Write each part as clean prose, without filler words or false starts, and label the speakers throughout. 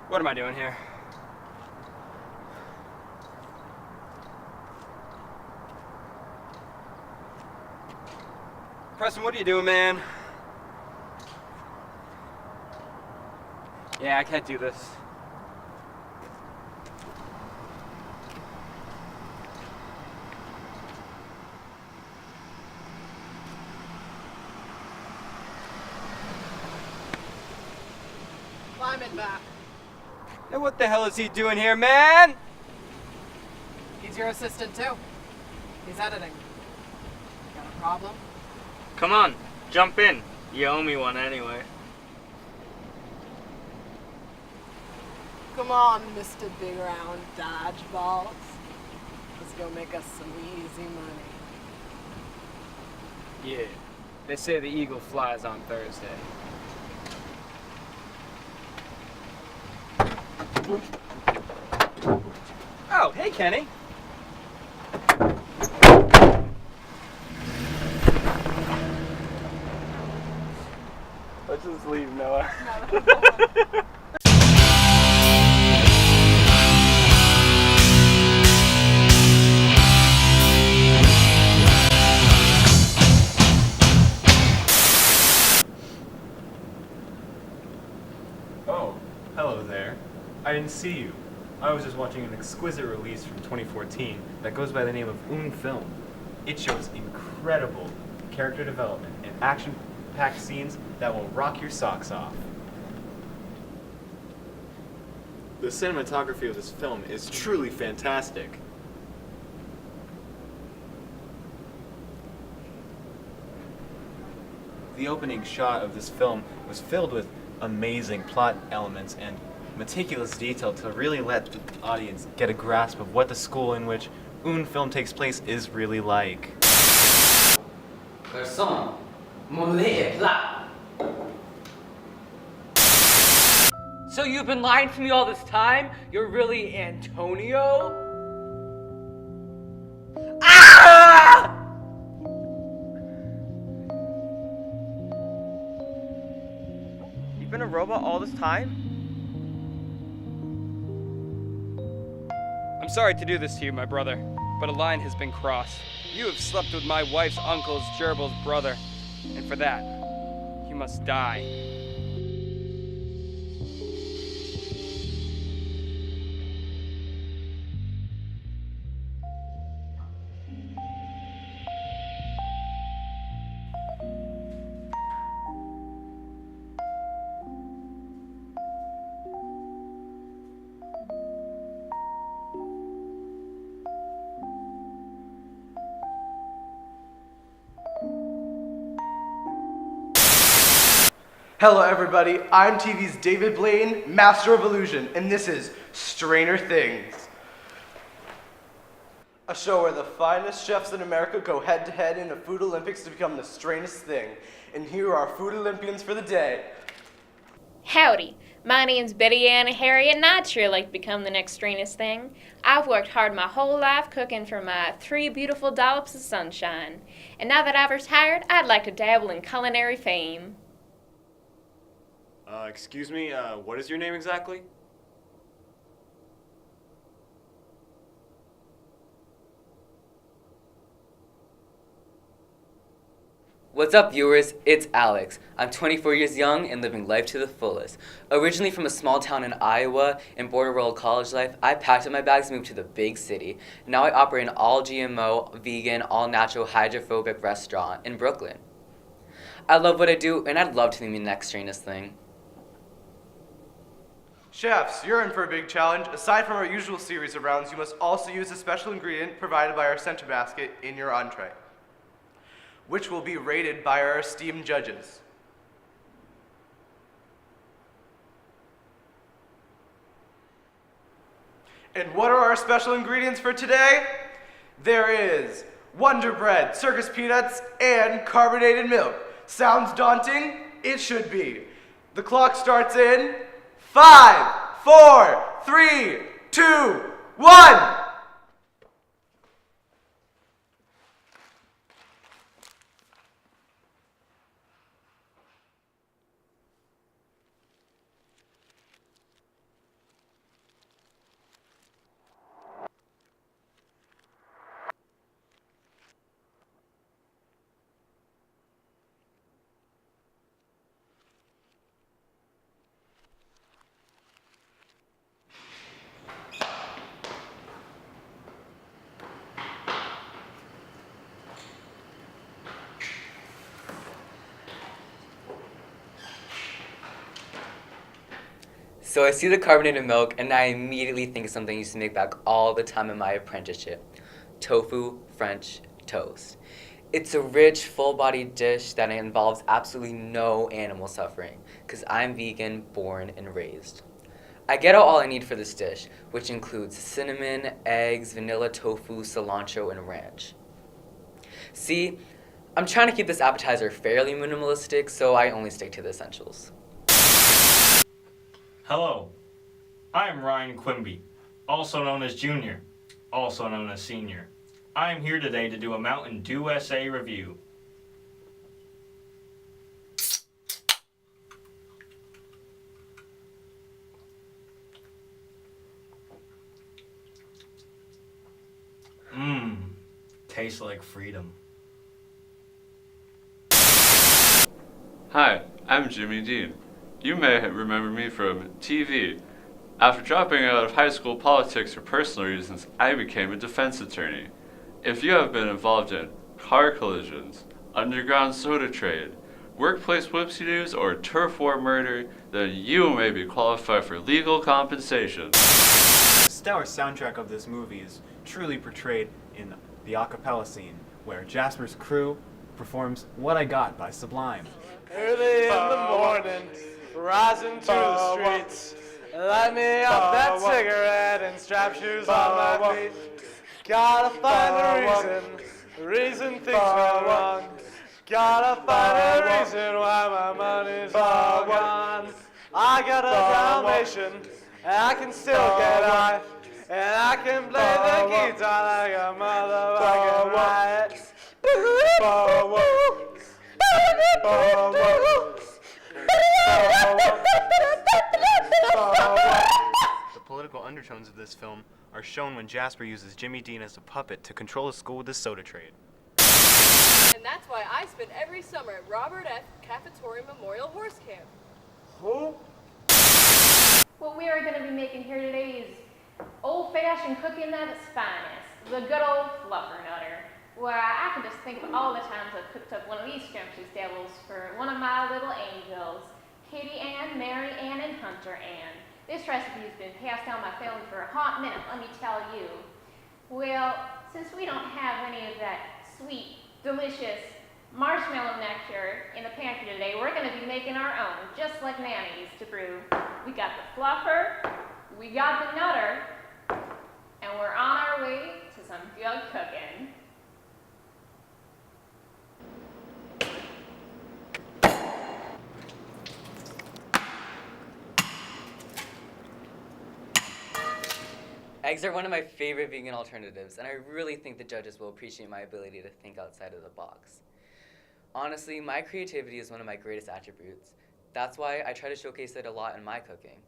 Speaker 1: What am I doing here? Preston, what are you doing, man? Yeah, I can't do this.
Speaker 2: Climb it back.
Speaker 1: Now what the hell is he doing here, man?
Speaker 2: He's your assistant too. He's editing. Got a problem?
Speaker 3: Come on, jump in. You owe me one anyway.
Speaker 2: Come on, Mr. Big Round Dodgeballs. Let's go make us some easy money.
Speaker 1: Yeah, they say the eagle flies on Thursday. Oh, hey, Kenny. Let's just leave, Noah.
Speaker 4: Oh, hello there. I didn't see you. I was just watching an exquisite release from 2014 that goes by the name of Film. It shows incredible character development and action-packed scenes that will rock your socks off. The cinematography of this film is truly fantastic. The opening shot of this film was filled with amazing plot elements and meticulous detail to really let the audience get a grasp of what the school in which Film takes place is really like.
Speaker 5: Garçon, mon lait est plat. So you've been lying to me all this time? You're really Antonio? Ah!
Speaker 3: You've been a robot all this time?
Speaker 1: I'm sorry to do this to you, my brother, but a line has been crossed. You have slept with my wife's uncle's gerbil's brother, and for that, you must die.
Speaker 6: Hello everybody, I'm TV's David Blaine, Master of Illusion, and this is Stranger Things. A show where the finest chefs in America go head to head in a food Olympics to become the strangest thing. And here are our food Olympians for the day.
Speaker 7: Howdy, my name's Betty Ann Harry, and I'd sure like to become the next strangest thing. I've worked hard my whole life cooking for my 3 beautiful dollops of sunshine. And now that I've retired, I'd like to dabble in culinary fame.
Speaker 4: Excuse me, what is your name exactly?
Speaker 5: What's up, viewers? It's Alex. I'm 24 years young and living life to the fullest. Originally from a small town in Iowa and border rural college life, I packed up my bags and moved to the big city. Now I operate an all-GMO, vegan, all-natural, hydrophobic restaurant in Brooklyn. I love what I do, and I'd love to be the next strangest thing.
Speaker 6: Chefs, you're in for a big challenge. Aside from our usual series of rounds, you must also use a special ingredient provided by our center basket in your entree, which will be rated by our esteemed judges. And what are our special ingredients for today? There is Wonder Bread, circus peanuts, and carbonated milk. Sounds daunting? It should be. The clock starts in 5, 4, 3, 2, 1.
Speaker 5: So I see the carbonated milk and I immediately think of something I used to make back all the time in my apprenticeship. Tofu French toast. It's a rich, full-bodied dish that involves absolutely no animal suffering, because I'm vegan, born and raised. I get all I need for this dish, which includes cinnamon, eggs, vanilla tofu, cilantro, and ranch. See, I'm trying to keep this appetizer fairly minimalistic, so I only stick to the essentials.
Speaker 3: Hello, I am Ryan Quimby, also known as Junior, also known as Senior. I am here today to do a Mountain Dew SA review. Tastes like freedom.
Speaker 8: Hi, I'm Jimmy Dean. You may remember me from TV. After dropping out of high school politics for personal reasons, I became a defense attorney. If you have been involved in car collisions, underground soda trade, workplace whoopsie-doos, or turf war murder, then you may be qualified for legal compensation.
Speaker 4: The stellar soundtrack of this movie is truly portrayed in the a cappella scene, where Jasper's crew performs What I Got by Sublime.
Speaker 6: Early in the morning, rising to the streets. Light me up that cigarette and strap shoes on my feet. Gotta find a reason things went wrong. Gotta find a reason why my money's all gone. I got a Dalmatian, and I can still get high. And I can play the guitar like a motherfucking riot.
Speaker 4: The political undertones of this film are shown when Jasper uses Jimmy Dean as a puppet to control the school with the soda trade.
Speaker 9: And that's why I spend every summer at Robert F. Cafetorium Memorial Horse Camp.
Speaker 7: What we are going to be making here today is old-fashioned cooking at its finest, the good old fluffer nutter, where I can just think of all the times I've cooked up one of these scrumptious devils for one of my little angels, Katie Ann, Mary Ann, and Hunter Ann. This recipe has been passed down my family for a hot minute, let me tell you. Well, since we don't have any of that sweet, delicious marshmallow nectar in the pantry today, we're going to be making our own, just like Nana used to brew. We got the fluffer, we got the nutter, and we're on our way to some good cooking.
Speaker 5: Eggs are one of my favorite vegan alternatives, and I really think the judges will appreciate my ability to think outside of the box. Honestly, my creativity is one of my greatest attributes. That's why I try to showcase it a lot in my cooking.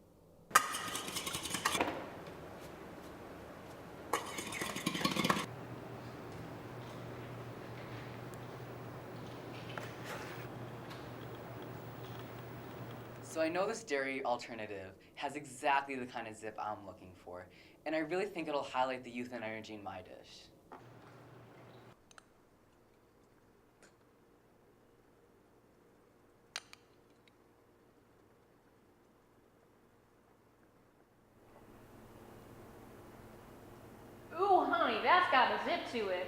Speaker 5: So I know this dairy alternative has exactly the kind of zip I'm looking for, and I really think it'll highlight the youth and energy in my dish.
Speaker 7: Ooh, honey, that's got a zip to it.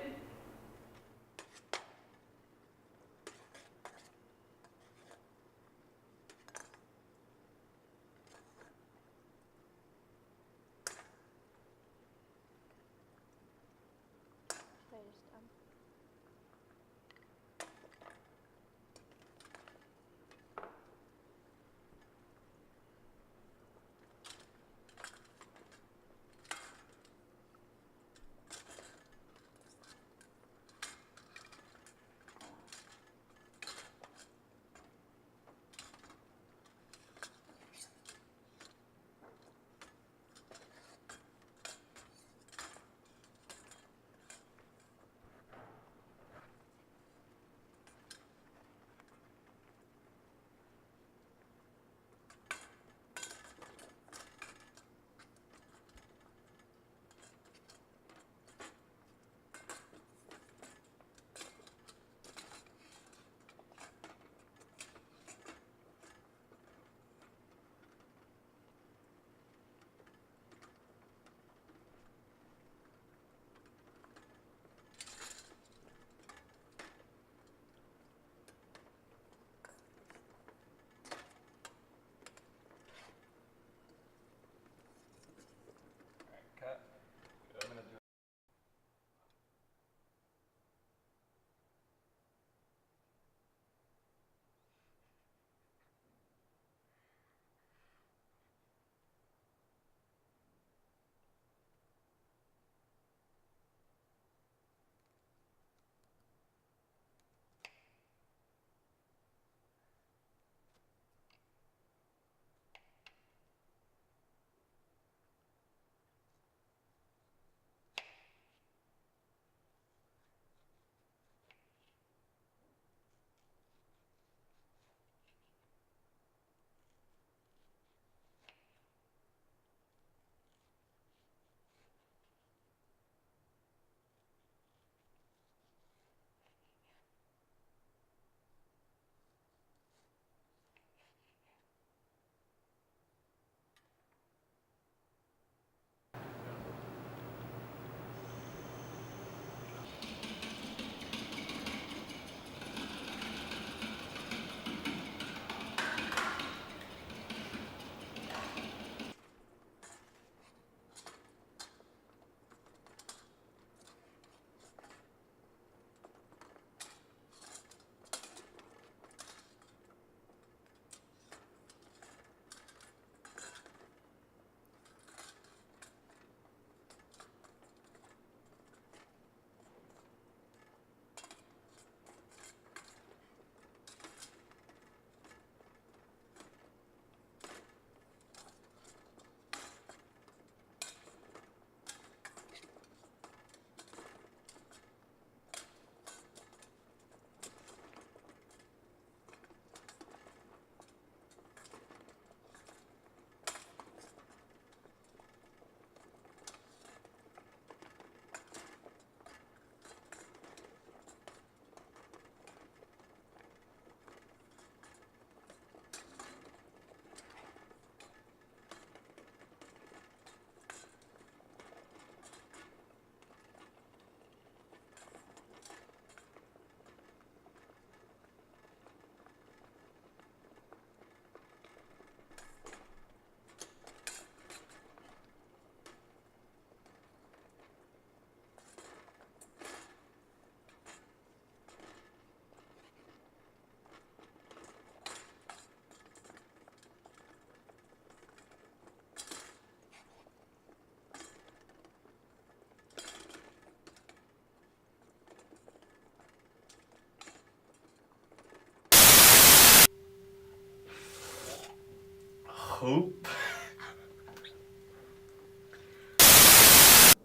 Speaker 3: poop?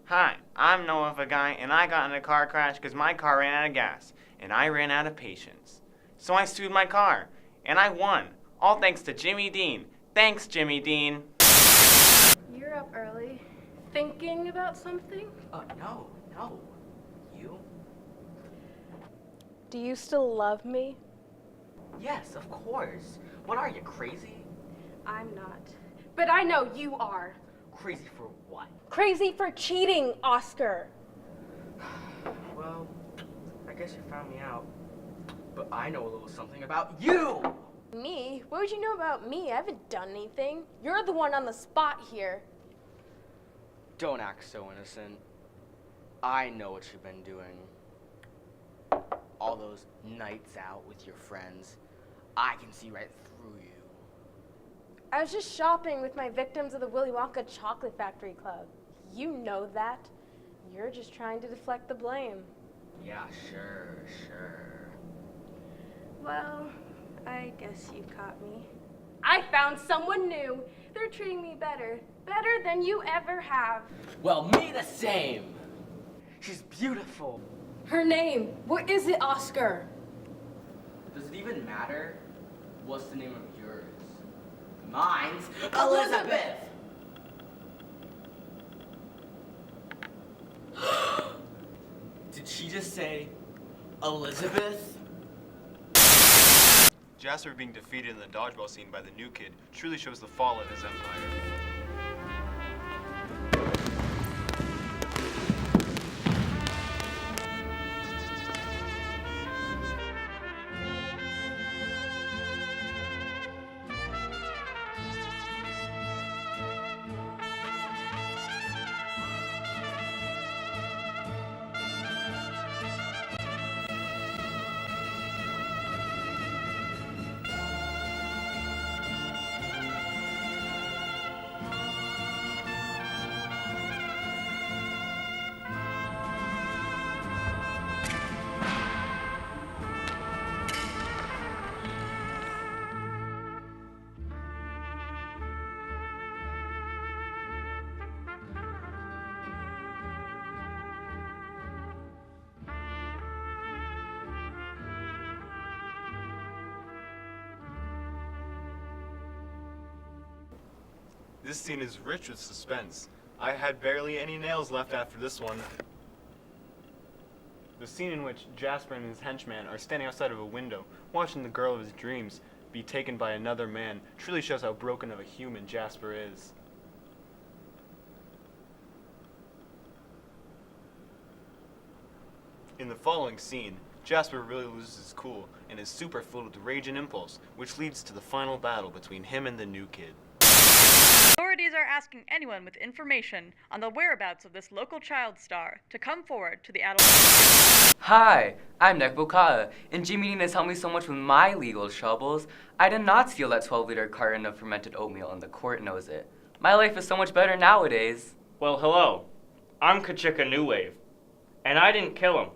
Speaker 10: Hi, I'm Noah Guy, and I got in a car crash because my car ran out of gas, and I ran out of patience. So I sued my car, and I won. All thanks to Jimmy Dean. Thanks, Jimmy Dean.
Speaker 9: You're up early. Thinking about something?
Speaker 6: No. You?
Speaker 9: Do you still love me?
Speaker 6: Yes, of course. What are you, crazy?
Speaker 9: I'm not. But I know you are.
Speaker 6: Crazy for what?
Speaker 9: Crazy for cheating, Oscar.
Speaker 6: Well, I guess you found me out. But I know a little something about you!
Speaker 9: Me? What would you know about me? I haven't done anything. You're the one on the spot here.
Speaker 6: Don't act so innocent. I know what you've been doing. All those nights out with your friends. I can see right through you.
Speaker 9: I was just shopping with my victims of the Willy Wonka Chocolate Factory Club. You know that. You're just trying to deflect the blame.
Speaker 6: Yeah, sure.
Speaker 9: Well, I guess you caught me. I found someone new. They're treating me better. Better than you ever have.
Speaker 6: Well, me the same. She's beautiful.
Speaker 9: Her name. What is it, Oscar?
Speaker 6: Does it even matter? What's the name of yours? Mine's Elizabeth. Did she just say Elizabeth?
Speaker 4: Jasper being defeated in the dodgeball scene by the new kid truly shows the fall of his empire. This scene is rich with suspense. I had barely any nails left after this one. The scene in which Jasper and his henchman are standing outside of a window, watching the girl of his dreams be taken by another man, truly shows how broken of a human Jasper is. In the following scene, Jasper really loses his cool and is super filled with rage and impulse, which leads to the final battle between him and the new kid.
Speaker 11: Authorities are asking anyone with information on the whereabouts of this local child star to come forward to the adult.
Speaker 5: Hi, I'm Nek Bokaya, and Jimmy Dean has helped me so much with my legal troubles. I did not steal that 12-liter carton of fermented oatmeal, and the court knows it. My life is so much better nowadays.
Speaker 3: Well, hello. I'm Kachika New Wave, and I didn't kill him.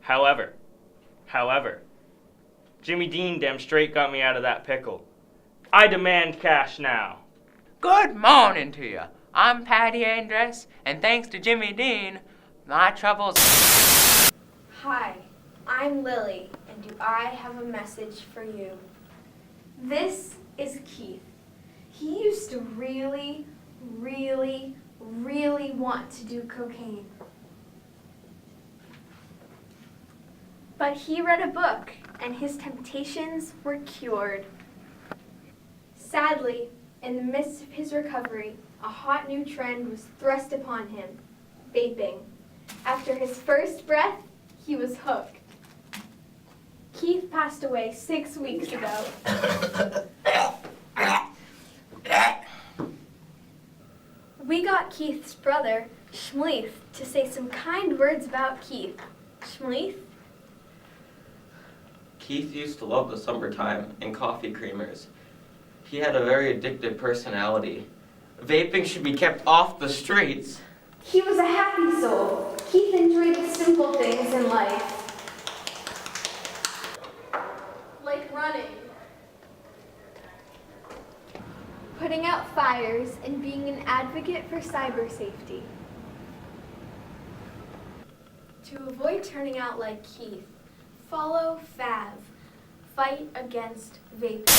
Speaker 3: However, Jimmy Dean damn straight got me out of that pickle. I demand cash now.
Speaker 5: Good morning to you. I'm Patty Andress, and thanks to Jimmy Dean, my troubles...
Speaker 12: Hi, I'm Lily, and do I have a message for you? This is Keith. He used to really want to do cocaine. But he read a book, and his temptations were cured. Sadly, in the midst of his recovery, a hot new trend was thrust upon him: vaping. After his first breath, he was hooked. Keith passed away 6 weeks ago. We got Keith's brother, Schmleith, to say some kind words about Keith. Schmleith?
Speaker 13: Keith used to love the summertime and coffee creamers. He had a very addictive personality. Vaping should be kept off the streets.
Speaker 12: He was a happy soul. Keith enjoyed the simple things in life. Like running. putting out fires, and being an advocate for cyber safety. To avoid turning out like Keith, follow FAV, Fight Against Vaping.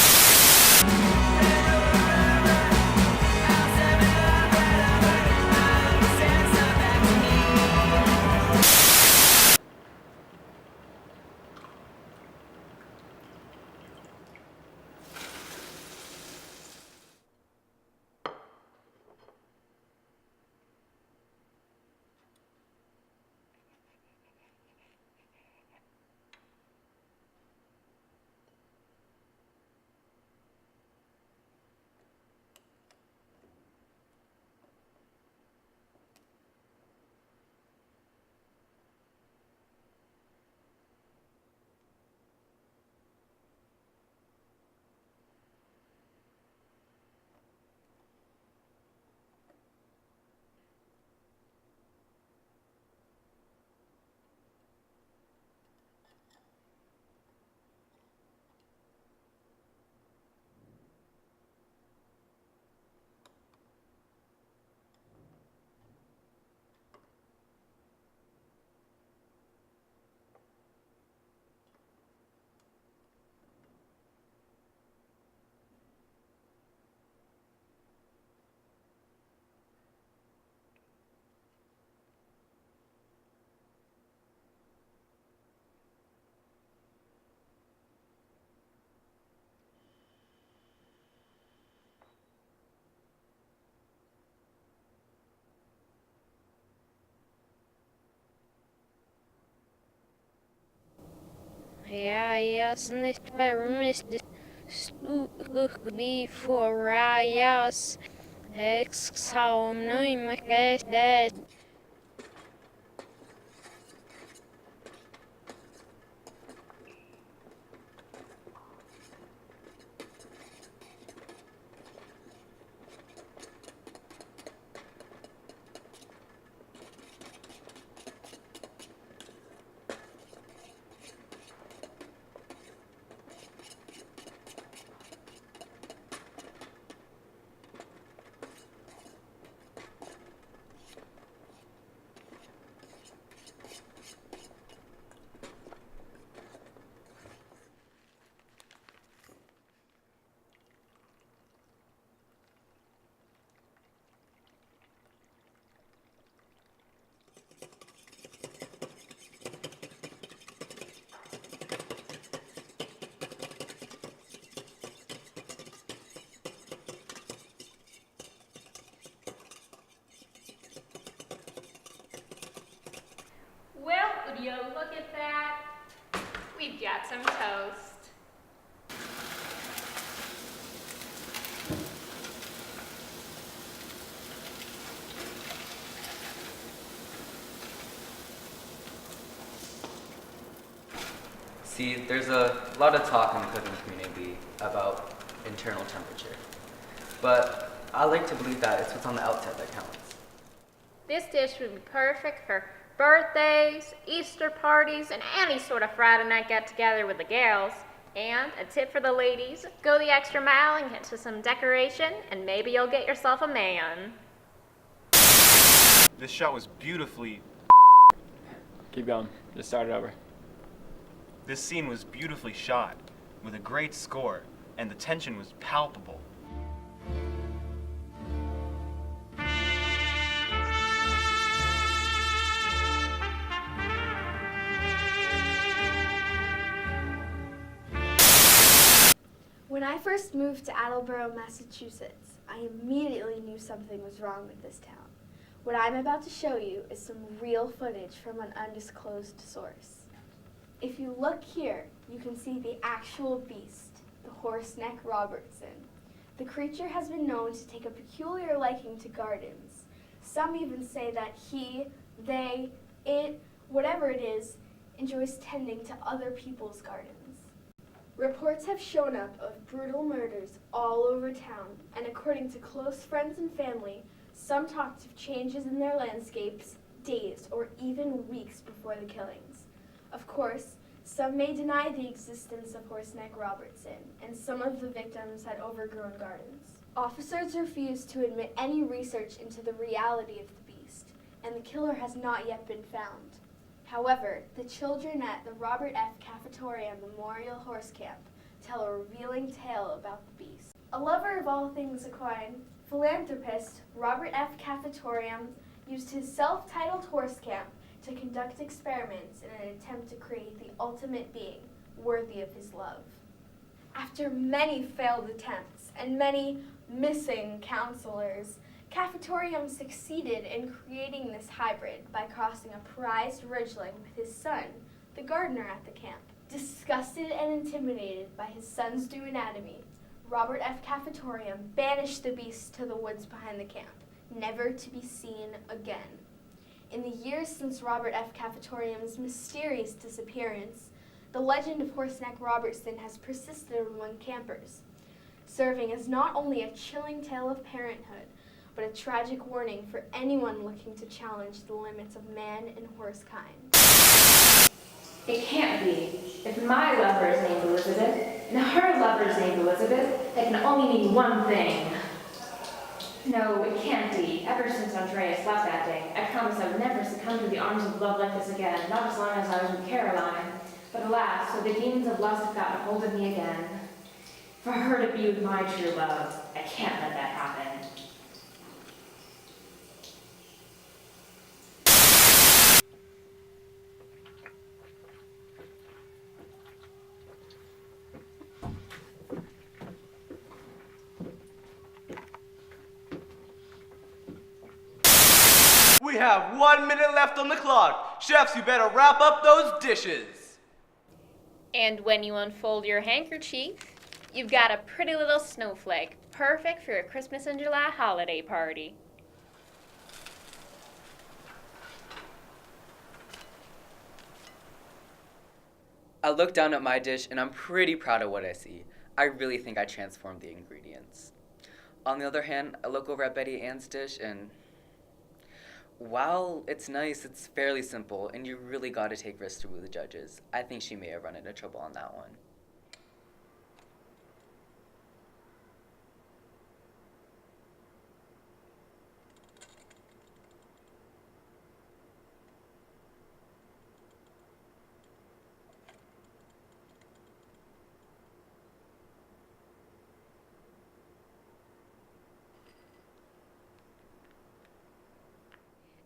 Speaker 7: Ja, yes, nicht vermisst before yes, exhale, no, my dead.
Speaker 14: Well, would you look at that? We've got some toast.
Speaker 5: See, there's a lot of talk in the cooking community about internal temperature. But I like to believe that it's what's on the outside that counts.
Speaker 14: This dish would be perfect for birthdays, Easter parties, and any sort of Friday night get-together with the gals. And a tip for the ladies, go the extra mile and get to some decoration, and maybe you'll get yourself a man.
Speaker 4: This shot was beautifully...
Speaker 1: Keep going. Just start it over.
Speaker 4: This scene was beautifully shot, with a great score, and the tension was palpable.
Speaker 12: When I first moved to Attleboro, Massachusetts, I immediately knew something was wrong with this town. What I'm about to show you is some real footage from an undisclosed source. If you look here, you can see the actual beast, the horseneck Robertson. The creature has been known to take a peculiar liking to gardens. Some even say that he, they, it, whatever it is, enjoys tending to other people's gardens. Reports have shown up of brutal murders all over town, and according to close friends and family, some talked of changes in their landscapes days or even weeks before the killings. Of course, some may deny the existence of horseneck Robertson, and some of the victims had overgrown gardens. Officers refuse to admit any research into the reality of the beast, and the killer has not yet been found. However, the children at the Robert F. Cafetoria Memorial Horse Camp tell a revealing tale about the beast. A lover of all things equine, philanthropist Robert F. Cafetorium used his self-titled horse camp to conduct experiments in an attempt to create the ultimate being worthy of his love. After many failed attempts and many missing counselors, Cafetorium succeeded in creating this hybrid by crossing a prized ridgeling with his son, the gardener at the camp. Disgusted and intimidated by his son's new anatomy, Robert F. Cafetorium banished the beast to the woods behind the camp, never to be seen again. In the years since Robert F. Cafetorium's mysterious disappearance, the legend of Horseneck Robertson has persisted among campers, serving as not only a chilling tale of parenthood, but a tragic warning for anyone looking to challenge the limits of man and horse kind.
Speaker 15: It can't be. If my lover is named Elizabeth, and her lover is named Elizabeth, that can only mean one thing. No, it can't be. Ever since Andreas left that day, I promised I would never succumb to the arms of love like this again, not as long as I was with Caroline. But alas, so the demons of lust have gotten a hold of me again. For her to be with my true love, I can't let that happen.
Speaker 6: We have 1 minute left on the clock. Chefs, you better wrap up those dishes.
Speaker 7: And when you unfold your handkerchief, you've got a pretty little snowflake, perfect for a Christmas in July holiday party.
Speaker 5: I look down at my dish and I'm pretty proud of what I see. I really think I transformed the ingredients. On the other hand, I look over at Betty Ann's dish and while it's nice, it's fairly simple, and you really gotta take risks to woo the judges. I think she may have run into trouble on that one.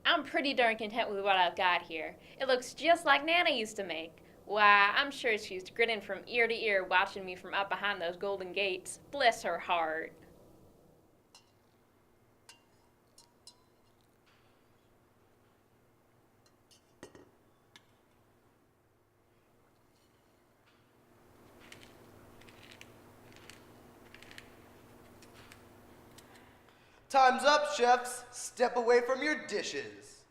Speaker 7: I'm pretty darn content with what I've got here. It looks just like Nana used to make. Why, I'm sure she's grinning from ear to ear watching me from up behind those golden gates. Bless her heart.
Speaker 6: Time's up, chefs. Step away from your dishes.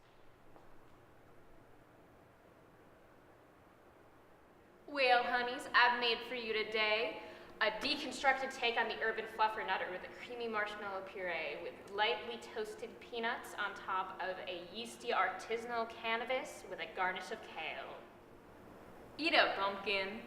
Speaker 14: Well, honeys, I've made for you today a deconstructed take on the urban fluffer nutter with a creamy marshmallow puree with lightly toasted peanuts on top of a yeasty artisanal canvas with a garnish of kale. Eat up, bumpkin.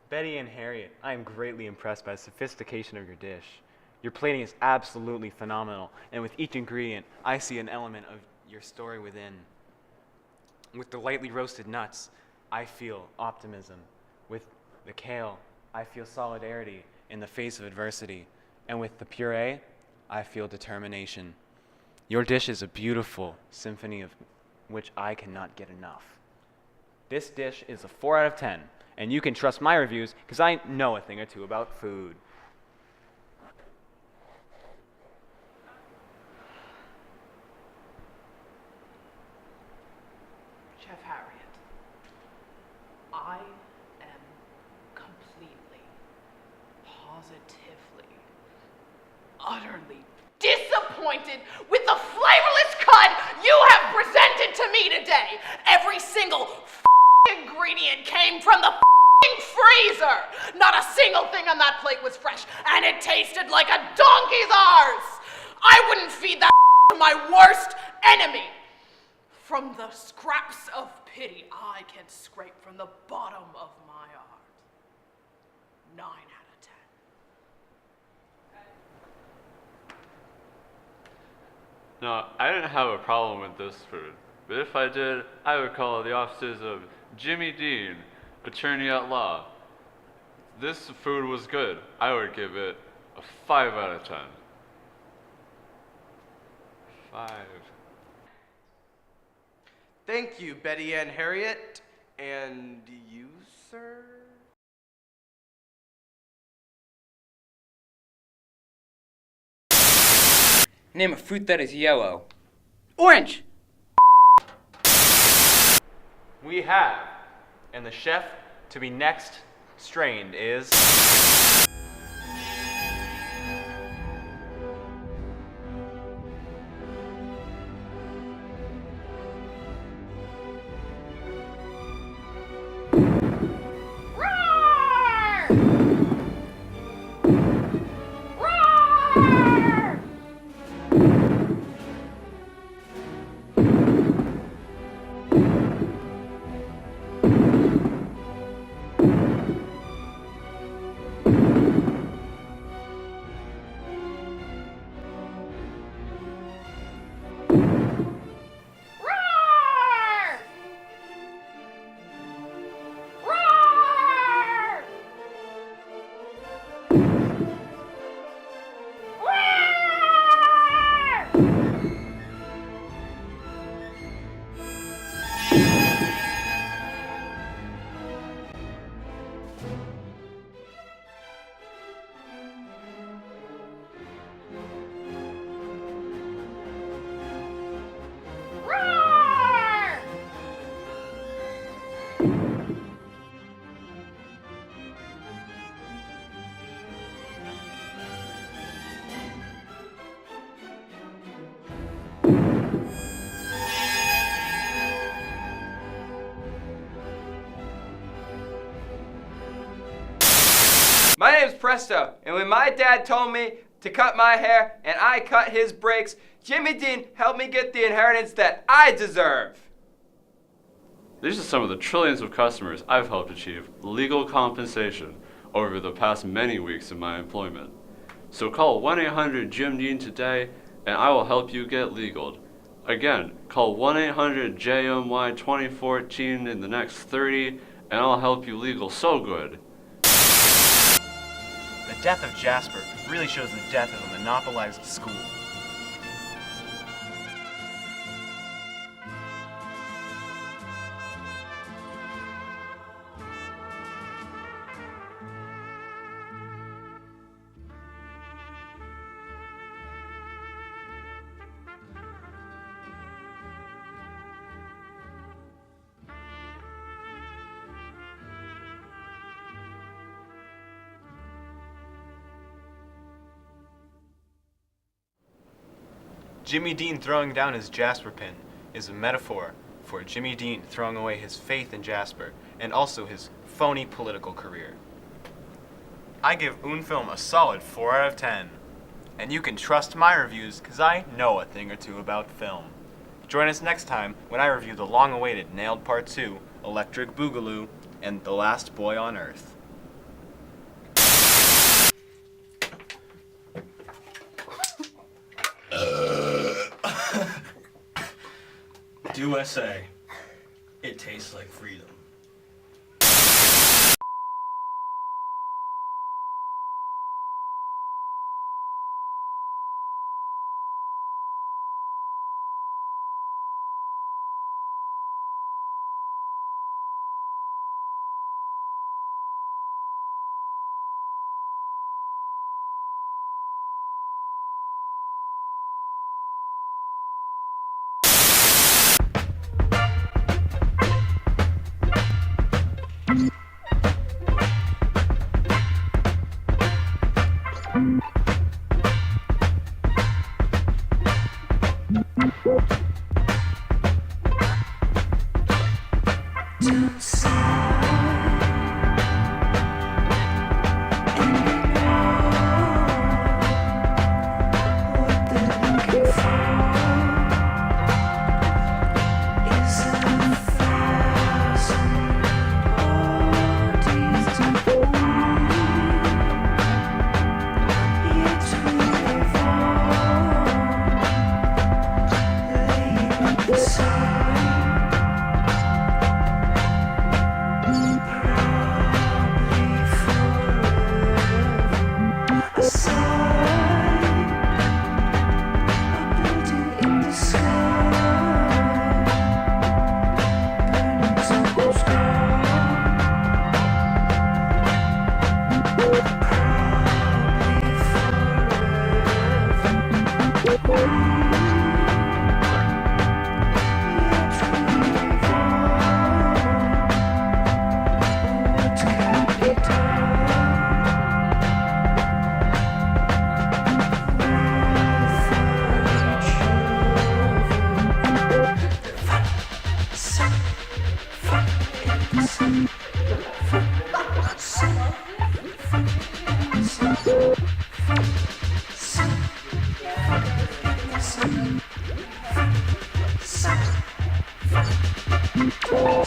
Speaker 4: Betty and Harriet, I am greatly impressed by the sophistication of your dish. Your plating is absolutely phenomenal, and with each ingredient, I see an element of your story within. With the lightly roasted nuts, I feel optimism. With the kale, I feel solidarity in the face of adversity. And with the puree, I feel determination. Your dish is a beautiful symphony of which I cannot get enough. This dish is a 4 out of 10, and you can trust my reviews because I know a thing or two about food.
Speaker 2: Chef Harriet, I am completely, positively, utterly disappointed with the flavorless cud you have presented to me today. Every single ingredient came from the freezer. Not a single thing on that plate was fresh, and it tasted like a donkey's arse. I wouldn't feed that to my worst enemy. From the scraps of pity I can scrape from the bottom of my heart. 9 out of 10.
Speaker 8: No, I didn't have a problem with this food, but if I did, I would call the offices of Jimmy Dean, attorney at law. This food was good. I would give it a 5 out of 10. 5.
Speaker 6: Thank you, Betty and Harriet. And you, sir?
Speaker 5: Name a fruit that is yellow.
Speaker 1: Orange!
Speaker 4: We have, and the chef to be next strained is...
Speaker 1: My name's Presto, and when my dad told me to cut my hair and I cut his breaks, Jimmy Dean helped me get the inheritance that I deserve.
Speaker 8: These are some of the trillions of customers I've helped achieve legal compensation over the past many weeks in my employment. So call 1-800-JIM-DEAN today and I will help you get legaled. Again, call 1-800-JMY-2014 in the next 30 and I'll help you legal so good.
Speaker 4: The death of Jasper really shows the death of a monopolized school. Jimmy Dean throwing down his Jasper pin is a metaphor for Jimmy Dean throwing away his faith in Jasper and also his phony political career. I give Film a solid 4 out of 10. And you can trust my reviews because I know a thing or two about film. Join us next time when I review the long-awaited Nailed Part 2, Electric Boogaloo, and The Last Boy on Earth.
Speaker 3: USA. It tastes like freedom.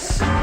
Speaker 16: So